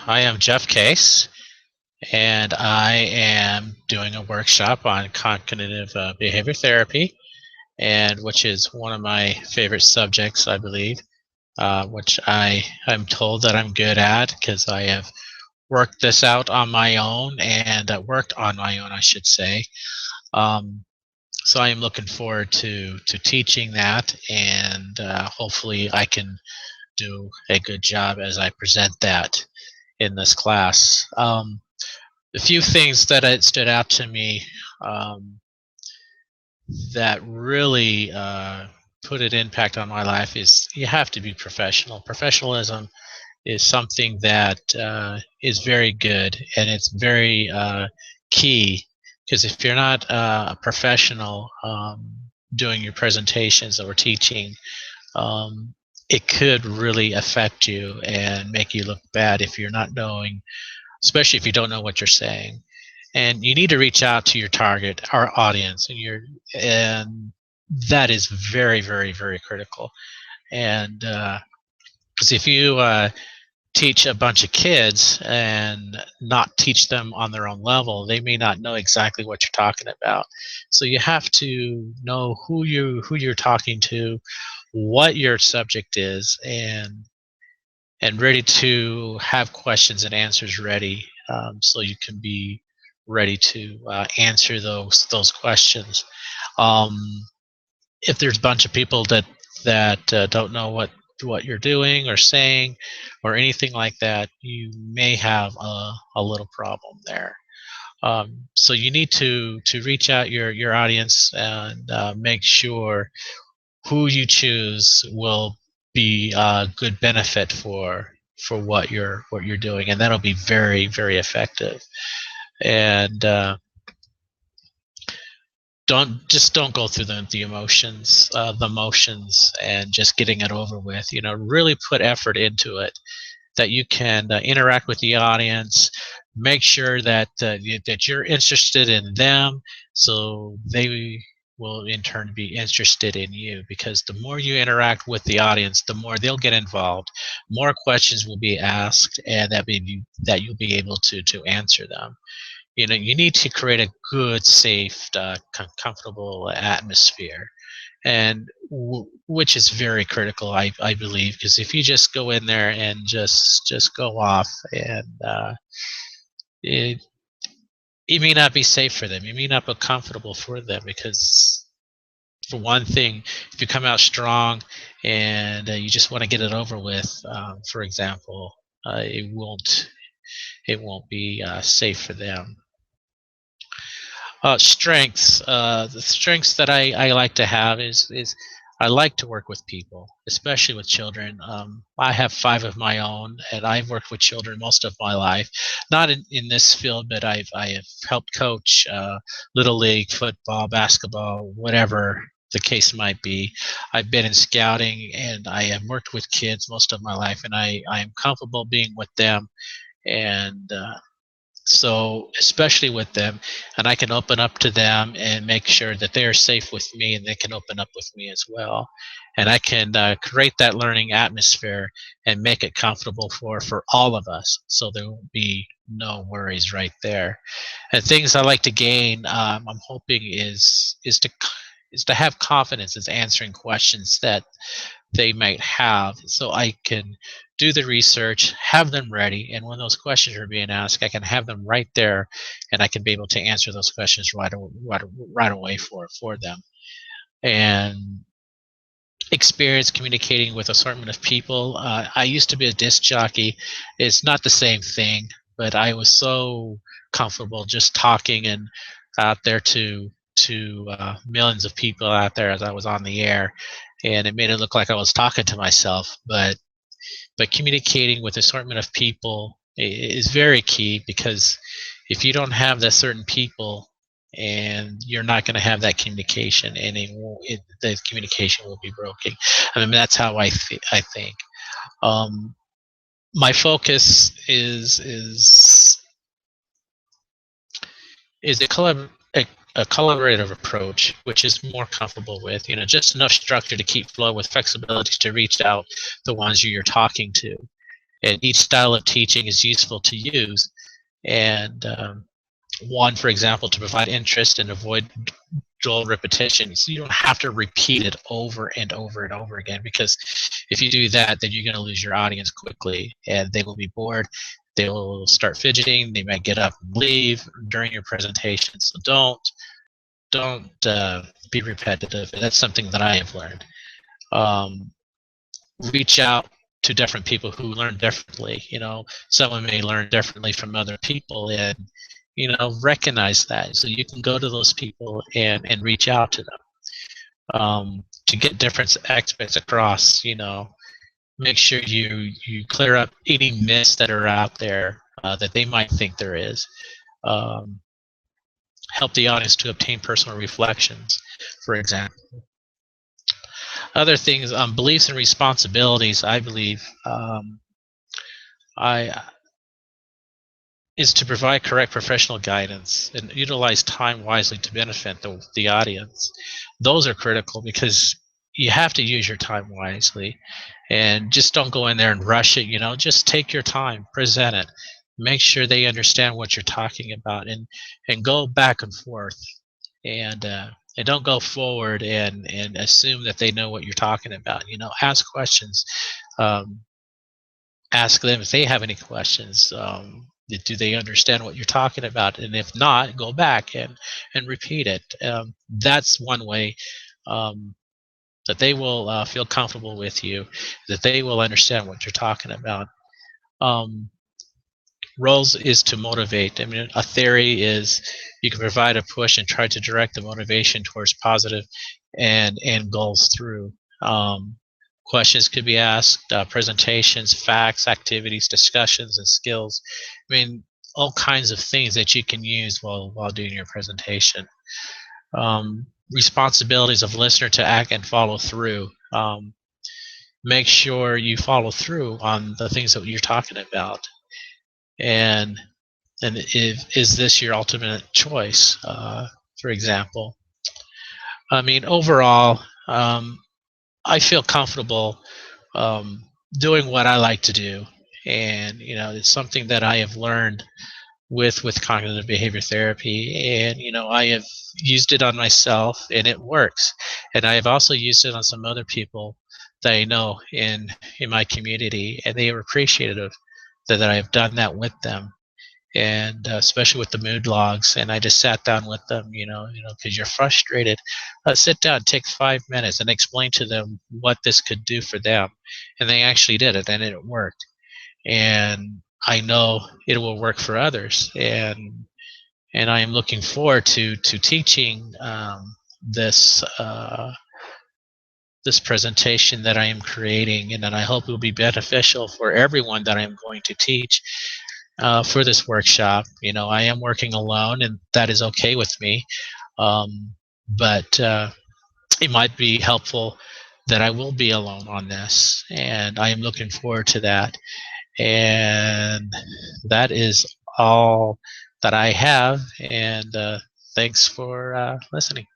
I am Jeff Case, and I am doing a workshop on cognitive behavior therapy, and which is one of my favorite subjects, I believe, which I'm told that I'm good at because I have worked this out on my own and worked on my own, I should say. Um, so I am looking forward to teaching that, and hopefully I can do a good job as I present that in this class. The few things that it stood out to me um, that really put an impact on my life is you have to be professional. Professionalism is something that is very good, and it's very key, because if you're not a professional doing your presentations or teaching, um, it could really affect you and make you look bad if you're not knowing, especially if you don't know what you're saying. And you need to reach out to your target, our audience, and that is very, very, very critical. And because if you teach a bunch of kids and not teach them on their own level, they may not know exactly what you're talking about. So you have to know who you're talking to, what your subject is, and ready to have questions and answers ready, so you can be ready to answer those questions. Um, if there's a bunch of people that don't know what you're doing or saying or anything like that, you may have a little problem there. So you need to reach out your audience and make sure who you choose will be a good benefit for what you're doing, and that'll be very, very effective. And don't go through the motions and just getting it over with. Really put effort into it, that you can interact with the audience, make sure that you're interested in them, so they will in turn be interested in you, because the more you interact with the audience, the more they'll get involved, more questions will be asked, and that you'll be able to answer them. You need to create a good, safe, comfortable atmosphere, and which is very critical, I believe, because if you just go in there and just go off, and it, it may not be safe for them, it may not be comfortable for them, because for one thing, if you come out strong and you just want to get it over with, for example, it won't be safe for them. Strengths. The strengths that I like to have is I like to work with people, especially with children. I have five of my own, and I've worked with children most of my life. Not in this field, but I have helped coach little league, football, basketball, whatever the case might be. I've been in scouting, and I have worked with kids most of my life, and I am comfortable being with them, and so especially with them, and I can open up to them and make sure that they are safe with me, and they can open up with me as well, and I can create that learning atmosphere and make it comfortable for all of us, so there will be no worries right there. And things I like to gain, I'm hoping, is to have confidence is answering questions that they might have, so I can do the research, have them ready, and when those questions are being asked, I can have them right there, and I can be able to answer those questions right away for them. And experience communicating with assortment of people. I used to be a disc jockey. It's not the same thing, but I was so comfortable just talking and out there to millions of people out there as I was on the air, and it made it look like I was talking to myself. But communicating with assortment of people is very key, because if you don't have that certain people, and you're not going to have that communication, and the communication will be broken. I mean, that's how I think. Um, my focus is a collaborative approach, which is more comfortable with, just enough structure to keep flow with flexibility to reach out the ones you're talking to. and each style of teaching is useful to use. And one, for example, to provide interest and avoid dull repetition. So you don't have to repeat it over and over and over again, because if you do that, then you're going to lose your audience quickly, and they will be bored. They will start fidgeting. They might get up and leave during your presentation. So don't be repetitive. That's something that I have learned. Reach out to different people who learn differently. Someone may learn differently from other people, and recognize that, so you can go to those people and reach out to them, to get different aspects across. Make sure you clear up any myths that are out there that they might think there is. Help the audience to obtain personal reflections, for example. Other things, beliefs and responsibilities, I believe, is to provide correct professional guidance and utilize time wisely to benefit the audience. Those are critical, because you have to use your time wisely, and just don't go in there and rush it. Just take your time, present it, make sure they understand what you're talking about, and go back and forth, and don't go forward and assume that they know what you're talking about. Ask questions. Ask them if they have any questions. Do they understand what you're talking about? And if not, go back and repeat it. That's one way that they will feel comfortable with you, that they will understand what you're talking about. Roles is to motivate. I mean, a theory is you can provide a push and try to direct the motivation towards positive and goals through. Questions could be asked, presentations, facts, activities, discussions, and skills. I mean, all kinds of things that you can use while doing your presentation. Responsibilities of listener to act and follow through. Make sure you follow through on the things that you're talking about. And is this your ultimate choice, for example? I mean, overall, I feel comfortable doing what I like to do, and it's something that I have learned with cognitive behavior therapy, and I have used it on myself, and it works. And I have also used it on some other people that I know in my community, and they are appreciative that I have done that with them. And especially with the mood logs, and I just sat down with them, because you're frustrated. Sit down, take 5 minutes, and explain to them what this could do for them, and they actually did it, and it worked. And I know it will work for others, and I am looking forward to teaching this this presentation that I am creating, and then I hope it will be beneficial for everyone that I am going to teach. For this workshop. I am working alone, and that is okay with me. But it might be helpful that I will be alone on this, and I am looking forward to that. And that is all that I have, and thanks for listening.